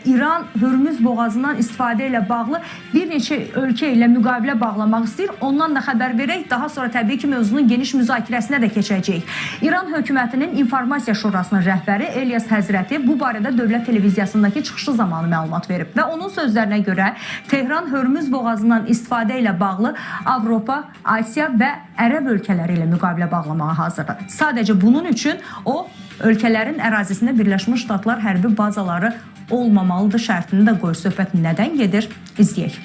İran Hörmüz boğazından istifadə ilə bağlı bir neçə ölkə ilə müqavilə bağlamaq istəyir. Ondan da xəbər verək. Daha sonra təbii ki mövzunun geniş müzakirəsinə də keçəcəyik. İran hökumətinin İnformasiya Şurasının rəhbəri İlyas Həzrəti bu barədə dövlət televiziyasındakı çıxışı zamanı məlumat verib və onun sözlərinə görə Tehran Hörmüz boğazından istifadə ilə bağlı Avropa, Asiya və Ərəb ölkələri ilə müqavilə bağlamağa hazırdır. Sadəcə bunun üçün o ölkələrin ərazisində Birləşmiş Ştatlar hərbi bazaları olmamalıdır şərtini də qoyur. Söhbət nədən gedir? İzləyək.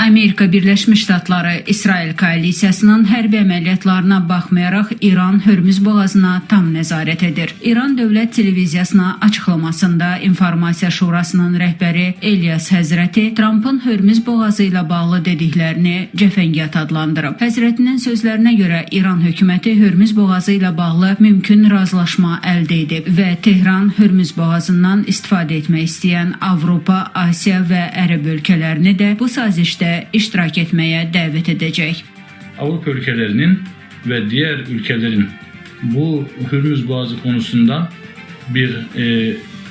Amerika Birləşmiş Ştatları İsrail koalisiyasının hərbi əməliyyatlarına baxmayaraq İran Hörmüz boğazına tam nəzarət edir. İran Dövlət Televiziyasına açıqlamasında İnformasiya Şurasının rəhbəri İlyas Həzrəti Trumpın Hörmüz boğazı ilə bağlı dediklərini cəfəngiyat adlandırıb. Həzrətinin sözlərinə görə İran hökuməti Hörmüz boğazı ilə bağlı mümkün razılaşma əldə edib və Tehran Hörmüz boğazından istifadə etmək istəyən Avropa, Asiya və Ərəb ölkələrini də bu sazişdə iştirak etmeye davet edecek. Avrupa ülkelerinin ve diğer ülkelerin bu Hürmüz Boğazı konusunda bir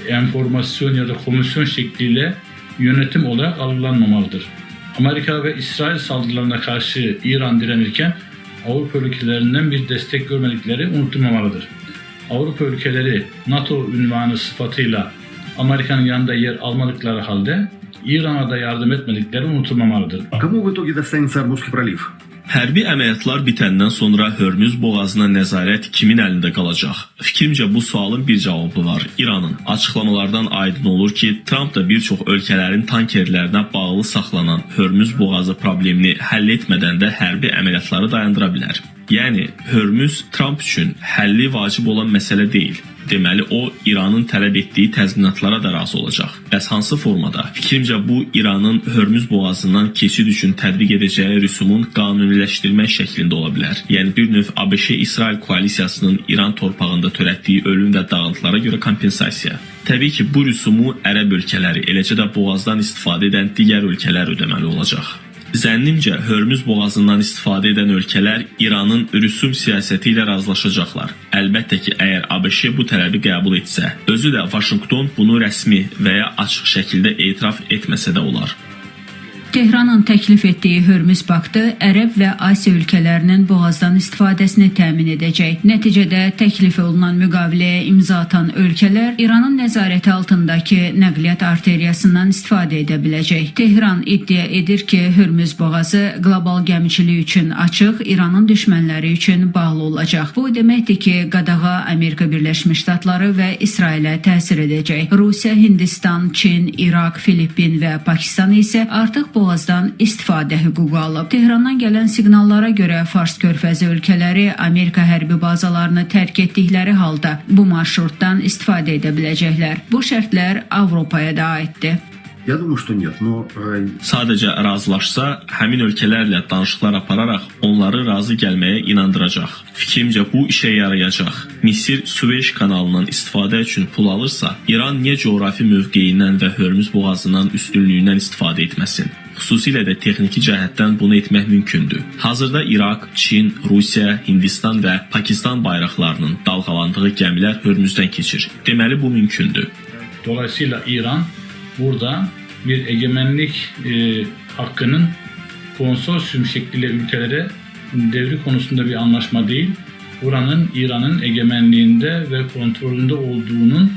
enformasyon ya da komisyon şekliyle yönetim olarak algılanmamalıdır. Amerika ve İsrail saldırılarına karşı İran direnirken Avrupa ülkelerinden bir destek görmedikleri unutulmamalıdır. Avrupa ülkeleri NATO ünvanı sıfatıyla Amerika'nın yanında yer almadıkları halde İran'a da yardım etmedikleri unutulmamalıdır. Кому в итоге достанется Армузский пролив? Hərbi əməliyyatlar bitəndən sonra Hörmüz boğazına nəzarət kimin əlində qalacaq? Fikrimcə bu sualın bir cavabı var. İranın. Açıqlamalardan aydın olur ki, Trump da bir çox ölkələrin tankerlərinə bağlı saxlanan Hörmüz boğazı problemini həll etmədən də hərbi əməliyyatları dayandıra bilər. Yəni, Hörmüz Trump üçün həlli vacib olan məsələ deyil. Deməli, o, İranın tələb etdiyi təzminatlara da razı olacaq. Bəs hansı formada? Fikrimcə bu, İranın Hörmüz boğazından keçid üçün tətbiq edəcəyi rüsumun qanuniləşdirilmək şəklində ola bilər. Yəni, bir növ ABŞ-İsrail koalisiyasının İran torpağında törətdiyi ölüm və dağıntılara görə kompensasiya. Təbii ki, bu rüsumu Ərəb ölkələri, eləcə də boğazdan istifadə edən digər ölkələr ödəməli olacaq. Zənnimcə, Hörmüz boğazından istifadə edən ölkələr İranın rüsum siyasəti ilə razılaşacaqlar. Əlbəttə ki, əgər ABŞ bu tələbi qəbul etsə, özü də Vaşinqton bunu rəsmi və ya açıq şəkildə etiraf etməsə də olar. Tehranın təklif etdiyi Hörmüz paktı Ərəb və Asiya ölkələrinin boğazdan istifadəsini təmin edəcək. Nəticədə təklif olunan müqaviləyə imza atan ölkələr İranın nəzarəti altındakı nəqliyyat arteriyasından istifadə edə biləcək. Tehran iddia edir ki, Hörmüz boğazı qlobal gəmiçilik üçün açıq, İranın düşmənləri üçün bağlı olacaq. Bu deməkdir ki, qadağa Amerika Birləşmiş Ştatları və İsrailə təsir edəcək. Rusiya, Hindistan, Çin, İraq, Filippin və Pakistan isə artıq boğazdan istifadə hüququ alıb. Tehrandan gələn siqnallara görə Fars körfəzi ölkələri Amerika hərbi bazalarını tərk etdikləri halda bu marşrutdan istifadə edə biləcəklər. Bu şərtlər Avropaya da aiddir. Я думаю, что нет, но... Sadəcə razılaşsa, həmin ölkələrlə danışıqlar apararaq onları razı gəlməyə inandıracaq. Fikrimcə bu işə yarayacaq. Misir Süveyş kanalından istifadə üçün pul alırsa, İran niyə coğrafi mövqeyindən və Hörmüz boğazından üstünlüyündən istifadə etməsin? Xüsusilə də texniki cəhətdən bunu etmək mümkündür. Hazırda İraq, Çin, Rusiya, Hindistan və Pakistan bayraqlarının dalğalandığı gəmilər Hörmüzdən keçir. Deməli bu mümkündür. Dolayısıyla İran burada bir egemenlik hakkının konsorsiyum şekliyle ülkelere devri konusunda bir anlaşma değil, buranın İran'ın egemenliğinde ve kontrolünde olduğunun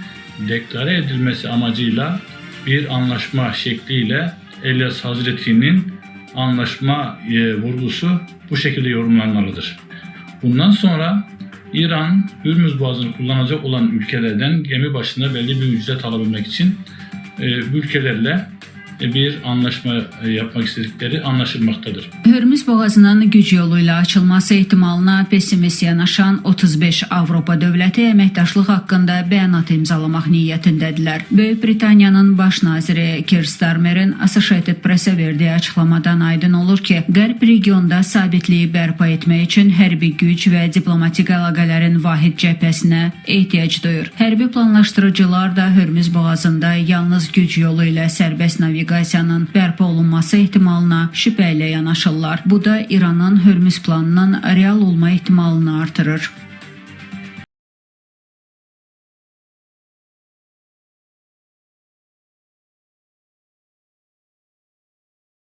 deklare edilmesi amacıyla bir anlaşma şekliyle İlyas Hazreti'nin anlaşma vurgusu bu şekilde yorumlanmalıdır. Bundan sonra İran, Hürmüz Boğazı'nı kullanacak olan ülkelerden gemi başına belli bir ücret alabilmek için ülkelerle bir anlaşma yapmak istedikleri anlaşılmaktadır. Hörmüz boğazının güc yolu ilə açılması ehtimalına pessimist yanaşan 35 Avropa dövləti əməkdaşlıq haqqında bəyanat imzalamaq niyyətindədirlər. Böyük Britaniyanın baş naziri Keir Starmer'in Associated Press-ə verdiyi açıqlamadan aydın olur ki, Qərb regionda sabitliyi bərpa etmək üçün hərbi güc və diplomatik əlaqələrin vahid cəbhəsinə ehtiyac duyur. Hərbi planlaşdırıcılar da Hörmüz boğazında yalnız güc yolu ilə sərbəst naviqasiyanın bərpa olunması ehtimalına şübhə ilə yanaşırlar. Bu da İranın Hörmüz planının real olma ehtimalını artırır.